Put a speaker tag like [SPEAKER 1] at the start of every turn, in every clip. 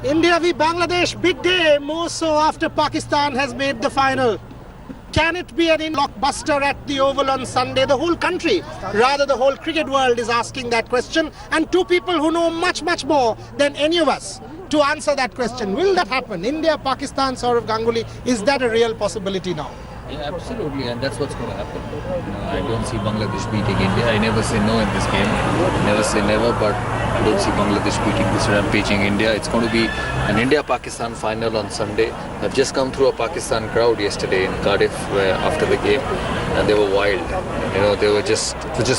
[SPEAKER 1] India v Bangladesh, big day, more so after Pakistan has made the final. Can it be an blockbuster at the Oval on Sunday? The whole country, rather the whole cricket world is asking that question. And two people who know much, much more than any of us to answer that question. Will that happen? India, Pakistan, Sourav Ganguly, is that a real possibility now?
[SPEAKER 2] Yeah, absolutely, and that's what's going to happen. I don't see Bangladesh beating India. I never say no in this game. Never say never, but I don't see Bangladesh beating this rampaging India. It's going to be an India-Pakistan final on Sunday. I've just come through a Pakistan crowd yesterday in Cardiff after the game, and they were wild. You know, they were just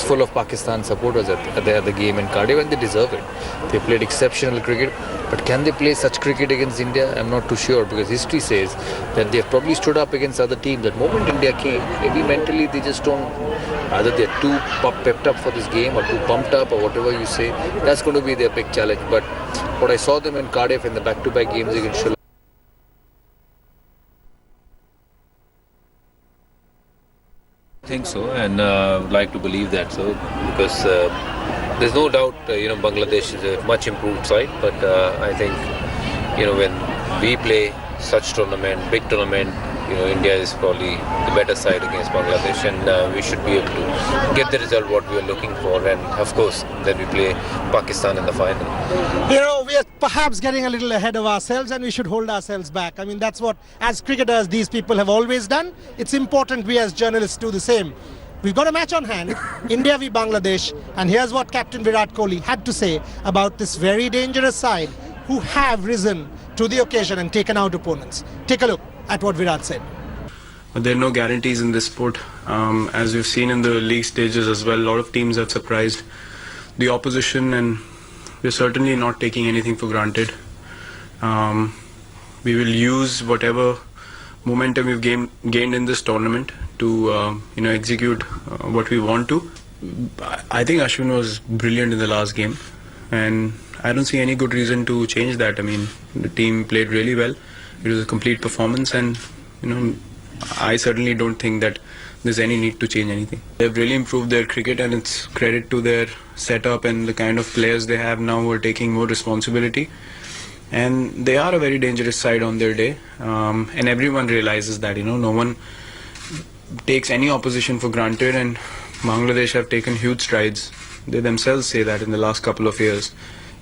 [SPEAKER 2] full of Pakistan supporters at the game in Cardiff, and they deserve it. They played exceptional cricket, but can they play such cricket against India? I'm not too sure, because history says that they've probably stood up against other teams. That moment India came, maybe mentally they just don't, either they're too pepped up for this game or too pumped up or whatever you say. That's going to be their big challenge. But what I saw them in Cardiff in the back-to-back games against Sri Lanka, I think so, and would like to believe that so, because there's no doubt Bangladesh is a much improved side, but I think when we play such big tournament, India is probably the better side against Bangladesh, and we should be able to get the result what we are looking for, and of course then we play Pakistan in the final.
[SPEAKER 1] We are perhaps getting a little ahead of ourselves, and we should hold ourselves back. I mean, that's what, as cricketers, these people have always done. It's important we as journalists do the same. We've got a match on hand, India v Bangladesh, and here's what Captain Virat Kohli had to say about this very dangerous side who have risen to the occasion and taken out opponents. Take a look at what Virat said.
[SPEAKER 3] There are no guarantees in this sport. As we've seen in the league stages as well, a lot of teams have surprised the opposition, and we're certainly not taking anything for granted. We will use whatever momentum we've gained in this tournament to execute what we want to. I think Ashwin was brilliant in the last game, and I don't see any good reason to change that. I mean, the team played really well. It was a complete performance, and I certainly don't think that there's any need to change anything. They've really improved their cricket, and it's credit to their setup and the kind of players they have now who are taking more responsibility. And they are a very dangerous side on their day, and everyone realizes that. No one takes any opposition for granted, and Bangladesh have taken huge strides. They themselves say that in the last couple of years.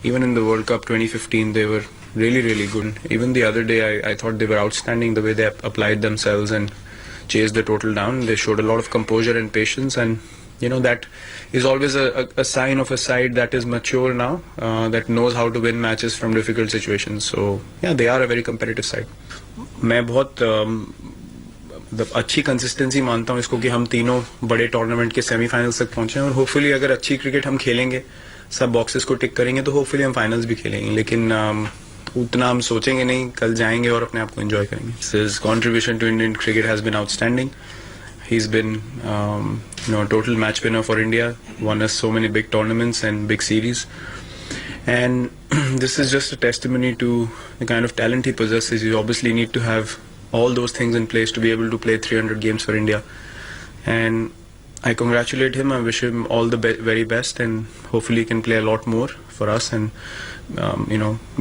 [SPEAKER 3] Even in the World Cup 2015, they were really, really good. Even the other day, I thought they were outstanding the way they applied themselves and chased the total down. They showed a lot of composure and patience, and that is always a sign of a side that is mature now, that knows how to win matches from difficult situations. So yeah, they are a very competitive side. मैं बहुत अच्छी consistency मानता हूँ इसको कि हम तीनों बड़े टूर्नामेंट के सेमीफाइनल्स तक पहुंचे हैं, और होपफुली अगर अच्छी क्रिकेट हम खेलेंगे, सब बॉक्सेस को टिक करेंगे, तो होपफुली हम फाइनल्स भी खेलेंगे. लेकिन उतना हम सोचेंगे नहीं, कल जाएंगे और अपने आप को एंजॉय करेंगे. His contribution to Indian cricket has been outstanding. He's been a total match winner for India, won us so many big tournaments and big series, and this is just a testimony to the kind of talent he possesses. You obviously need to have all those things in place to be able to play 300 games for India, and I congratulate him. I wish him all the very best, and hopefully he can play a lot more for us, and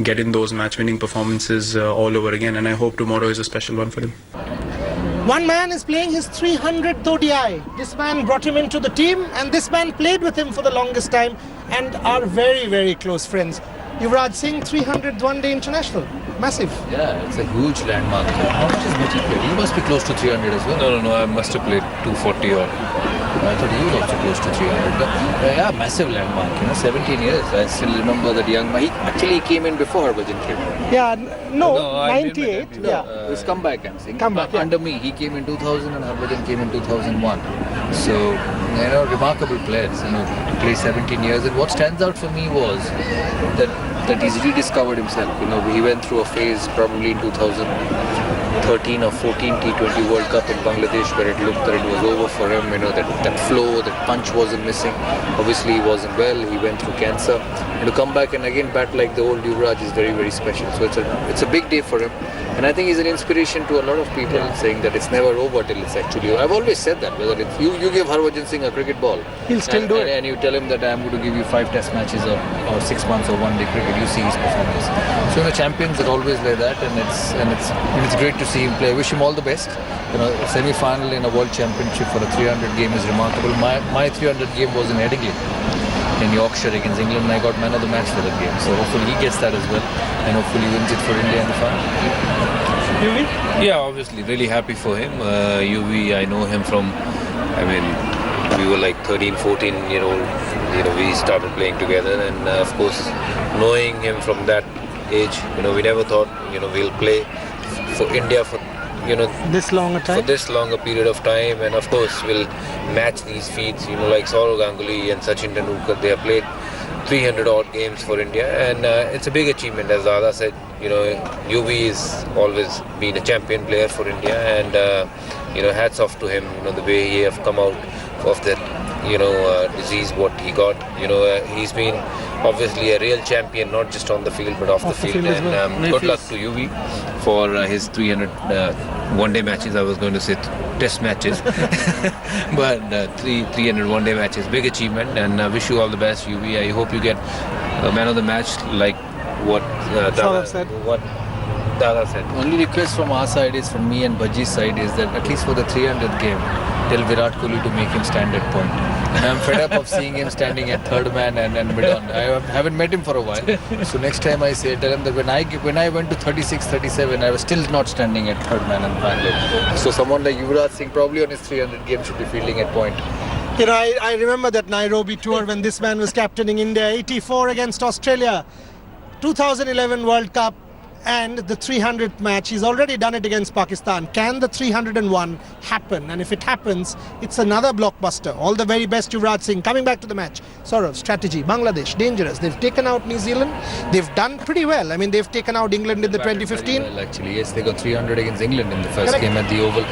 [SPEAKER 3] get in those match-winning performances all over again. And I hope tomorrow is a special one for him.
[SPEAKER 1] One man is playing his 300th ODI. This man brought him into the team, and this man played with him for the longest time and are very, very close friends. Yuvraj Singh, 300th one-day international. Massive.
[SPEAKER 2] Yeah, it's a huge landmark. How much is Mitchell played? You must be close to 300 as well.
[SPEAKER 4] No, I must have played 240 or...
[SPEAKER 2] I thought he was also close to 300. But, yeah, massive landmark, 17 years. I still remember that young man. He actually came in before Harbhajan came.
[SPEAKER 1] Yeah, no 98. Yeah.
[SPEAKER 2] His comeback, I'm saying.
[SPEAKER 1] Comeback, yeah.
[SPEAKER 2] Under me, he came in 2000 and Harbhajan came in 2001. So, remarkable players, to play 17 years. And what stands out for me was that he's rediscovered himself. He went through a phase probably in 2013 or 14 T20 World Cup in Bangladesh where it looked that it was over for him. That flow, that punch wasn't missing. Obviously he wasn't well. He went through cancer. And to come back and again bat like the old Yuvraj is very, very special. So it's a big day for him. And I think he's an inspiration to a lot of people, saying that it's never over till it's actually over. I've always said that, whether it's you give Harbhajan Singh a cricket ball,
[SPEAKER 1] he'll still do it.
[SPEAKER 2] And you tell him that I'm going to give you 5 test matches or 6 months or 1 day cricket, you see his performance. So the champions are always like that, and it's great to see him play. I wish him all the best. Semi-final in a world championship for a 300 game is remarkable. My 300 game was in Headingley in Yorkshire against England, and I got man of the match for that game. So hopefully he gets that as well, and hopefully wins it for India in the final.
[SPEAKER 4] Yeah, obviously, really happy for him. UV, I know him from, we were like 13, 14 year old. We started playing together, and of course, knowing him from that age, we never thought, we'll play for India for
[SPEAKER 1] this long a time?
[SPEAKER 4] For this long a period of time, and of course we'll match these feats, like Saurav Ganguly and Sachin Tendulkar. They have played 300 odd games for India, and it's a big achievement. As Dada said, UV has always been a champion player for India, and hats off to him, the way he have come out of that disease what he got. He's been obviously a real champion, not just on the field but off the field. And good luck to UV for his 300 one-day matches. I was going to say test matches, but 300 one-day matches, big achievement, and I wish you all the best, UV. I hope you get a man of the match, like what Dada said.
[SPEAKER 2] Only request from our side is, from me and Bhaji's side, is that at least for the 300th game, tell Virat Kohli to make him stand at point. I'm fed up of seeing him standing at third man and mid-on. I haven't met him for a while. So next time I say, tell him that when I went to 36, 37, I was still not standing at third man and final. So someone like Yuvraj Singh probably on his 300 game should be fielding at point.
[SPEAKER 1] I remember that Nairobi tour when this man was captaining India, 84 against Australia, 2011 World Cup, and the 300th match. He's already done it against Pakistan. Can the 301 happen? And if it happens, it's another blockbuster. All the very best, Yuvraj Singh. Coming back to the match, Saurav, strategy, Bangladesh, dangerous. They've taken out New Zealand. They've done pretty well. They've taken out England in the 2015.
[SPEAKER 2] Well, actually, yes, they got 300 against England in the first game at the Oval.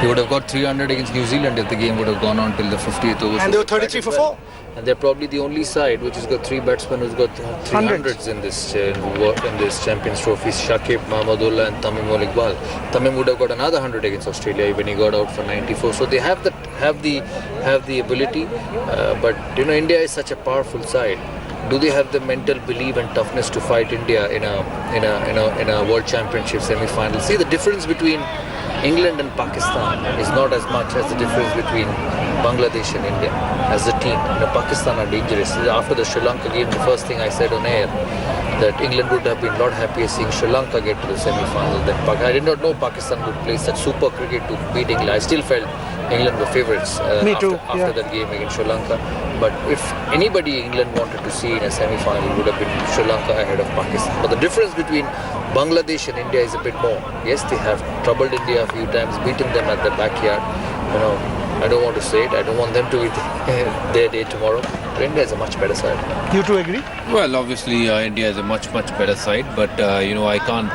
[SPEAKER 2] They would have got 300 against New Zealand if the game would have gone on till the 50th over.
[SPEAKER 1] And they were 33 for 4.
[SPEAKER 2] And they're probably the only side which has got 3 batsmen who's got 300s in this Champions Trophy. Shakib, Mahmudullah and Tamim Iqbal. Tamim would have got another 100 against Australia when he got out for 94. So they have the ability, but India is such a powerful side. Do they have the mental belief and toughness to fight India in a World Championship semi-final? See, the difference between England and Pakistan is not as much as the difference between Bangladesh and India as a team. Pakistan are dangerous. After the Sri Lanka game, the first thing I said on air, that England would have been a lot happier seeing Sri Lanka get to the semi-final than Pakistan. I did not know Pakistan would play such super cricket to beat England. I still felt England were favourites after that game against Sri Lanka. But if anybody England wanted to see in a semi-final, it would have been Sri Lanka ahead of Pakistan. But the difference between Bangladesh and India is a bit more. Yes, they have troubled India a few times, beaten them at the backyard. I don't want to say it. I don't want them to be their day tomorrow. But India is a much better side.
[SPEAKER 1] You two agree?
[SPEAKER 4] Well, obviously India is a much better side, but I can't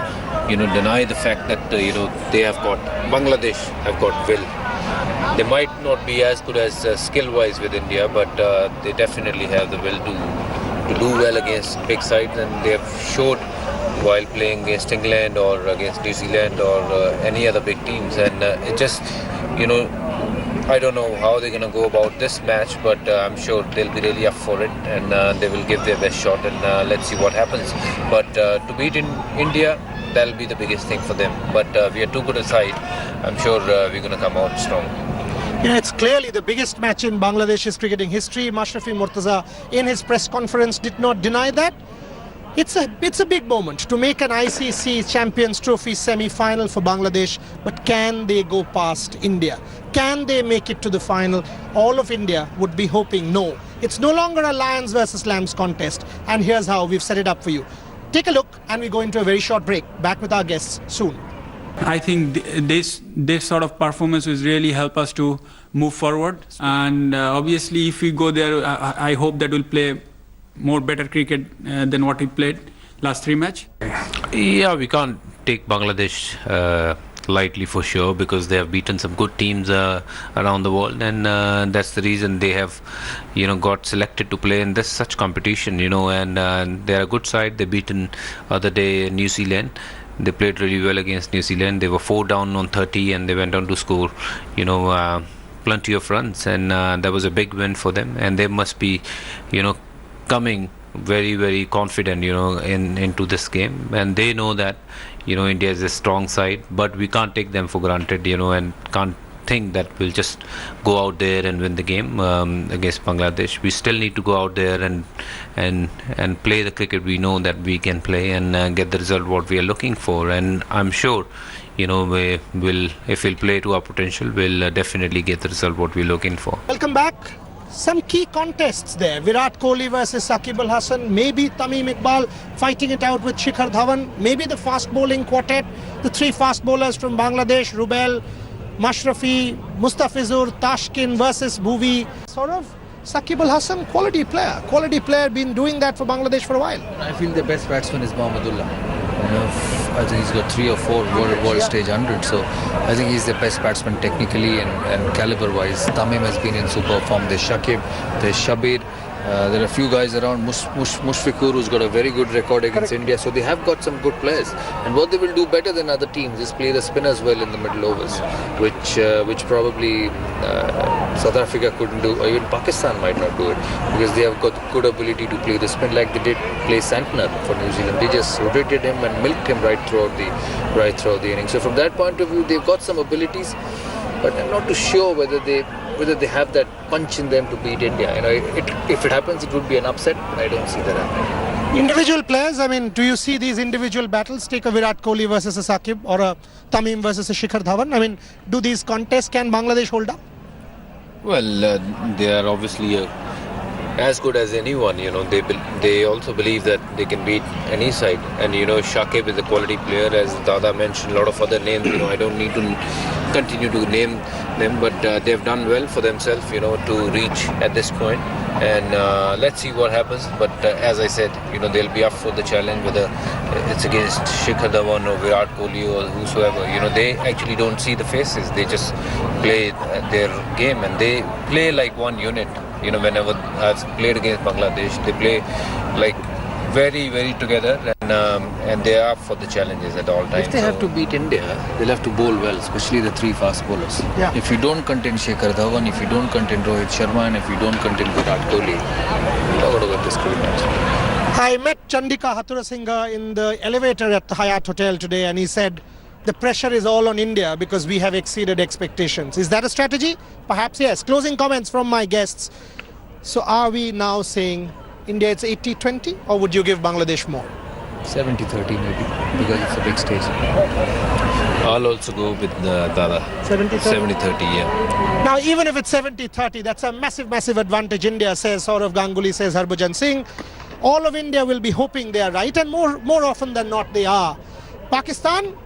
[SPEAKER 4] deny the fact that they have got, Bangladesh have got will. They might not be as good as skill-wise with India, but they definitely have the will to do well against big sides, and they have showed while playing against England or against New Zealand or any other big teams. And it just, I don't know how they're going to go about this match, but I'm sure they'll be really up for it, and they will give their best shot, and let's see what happens. But to beat India, that'll be the biggest thing for them. But we are too good a side. I'm sure we're going to come out strong.
[SPEAKER 1] It's clearly the biggest match in Bangladesh's cricketing history. Mashrafi Mortaza in his press conference did not deny that. It's a big moment to make an ICC Champions Trophy semi-final for Bangladesh, but can they go past India? Can they make it to the final? All of India would be hoping no. It's no longer a lions versus lambs contest, and here's how we've set it up for you. Take a look, and we go into a very short break. Back with our guests soon.
[SPEAKER 5] I think this sort of performance will really help us to move forward, and obviously if we go there, I hope that we'll play more better cricket than what we played last 3 matches.
[SPEAKER 6] Yeah, we can't take Bangladesh lightly for sure, because they have beaten some good teams around the world, and that's the reason they have got selected to play in this such competition, and they're a good side. They beaten other day New Zealand, They played really well against New Zealand. They were 4 down on 30 and they went on to score, plenty of runs, and that was a big win for them. And they must be, coming very, very confident, into this game. And they know that, India is a strong side, but we can't take them for granted, and can't think that we'll just go out there and win the game against Bangladesh. We still need to go out there and play the cricket we know that we can play, and get the result what we are looking for. And I'm sure, we will, if we'll play to our potential, we'll definitely get the result what we're looking for.
[SPEAKER 1] Welcome back. Some key contests there. Virat Kohli versus Saqib Al Hasan. Maybe Tamim Iqbal fighting it out with Shikhar Dhawan. Maybe the fast bowling quartet. The 3 fast bowlers from Bangladesh, Rubel, Mashrafi, Mustafizur, Tashkin versus Bhuvi. Sort of Saqib Al Hasan, quality player, been doing that for Bangladesh for a while.
[SPEAKER 2] I feel the best batsman is Mohammedullah. I think he's got 3 or 4 world stage 100, so I think he's the best batsman technically and caliber wise. Tamim has been in super form. There's Shakib, there's Shabir. There are a few guys around, Mushfiqur, who's got a very good record against India. So they have got some good players. And what they will do better than other teams is play the spinners well in the middle overs, which probably South Africa couldn't do, or even Pakistan might not do it, because they have got good ability to play the spin like they did play Santner for New Zealand. They just rotated him and milked him right throughout the innings. So from that point of view, they've got some abilities, but I'm not too sure whether they have that punch in them to beat India. If it happens, it would be an upset, but I don't see that happening.
[SPEAKER 1] Individual players, do you see these individual battles? Take a Virat Kohli versus a Saqib, or a Tamim versus a Shikhar Dhawan. Do these contests, can Bangladesh hold up?
[SPEAKER 4] Well, they are obviously as good as anyone. They also believe that they can beat any side. And Shakib is a quality player, as Dada mentioned. A lot of other names. I don't need to continue to name them, but they've done well for themselves. To reach at this point. And let's see what happens. But as I said, they'll be up for the challenge, whether it's against Shikhar Dhawan or Virat Kohli or whosoever. They actually don't see the faces. They just play their game, and they play like one unit. Whenever I've played against Bangladesh, they play like very, very together, and they are up for the challenges at all times.
[SPEAKER 2] If they have to beat India, they'll have to bowl well, especially the 3 fast bowlers.
[SPEAKER 1] Yeah.
[SPEAKER 2] If you don't contain Shikhar Dhawan, if you don't contain Rohit Sharma, and if you don't contain Virat Kohli, you're not going to win this cricket match.
[SPEAKER 1] I met Chandika Hathurasinghe in the elevator at the Hyatt Hotel today, and he said the pressure is all on India because we have exceeded expectations. Is that a strategy? Perhaps yes. Closing comments from my guests. So are we now saying India it's 80-20, or would you give Bangladesh more?
[SPEAKER 2] 70-30 maybe, because it's a big stage.
[SPEAKER 6] I'll also go with Dada.
[SPEAKER 1] 70-30?
[SPEAKER 6] 70-30, yeah.
[SPEAKER 1] Now, even if it's 70-30, that's a massive, massive advantage. India, says Saurav Ganguly, says Harbhajan Singh. All of India will be hoping they are right, and more often than not they are. Pakistan,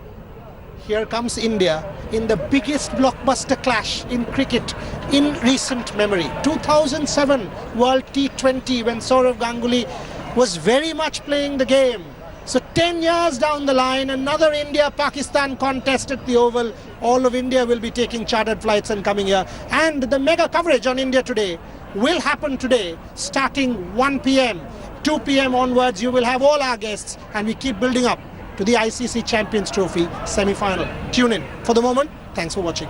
[SPEAKER 1] here comes India in the biggest blockbuster clash in cricket in recent memory. 2007 World T20, when Saurav Ganguly was very much playing the game. So 10 years down the line, another India-Pakistan contest at the Oval. All of India will be taking chartered flights and coming here. And the mega coverage on India Today will happen today, starting 1 p.m. 2 p.m. onwards. You will have all our guests, and we keep building up to the ICC Champions Trophy semi-final. Tune in. For the moment, thanks for watching.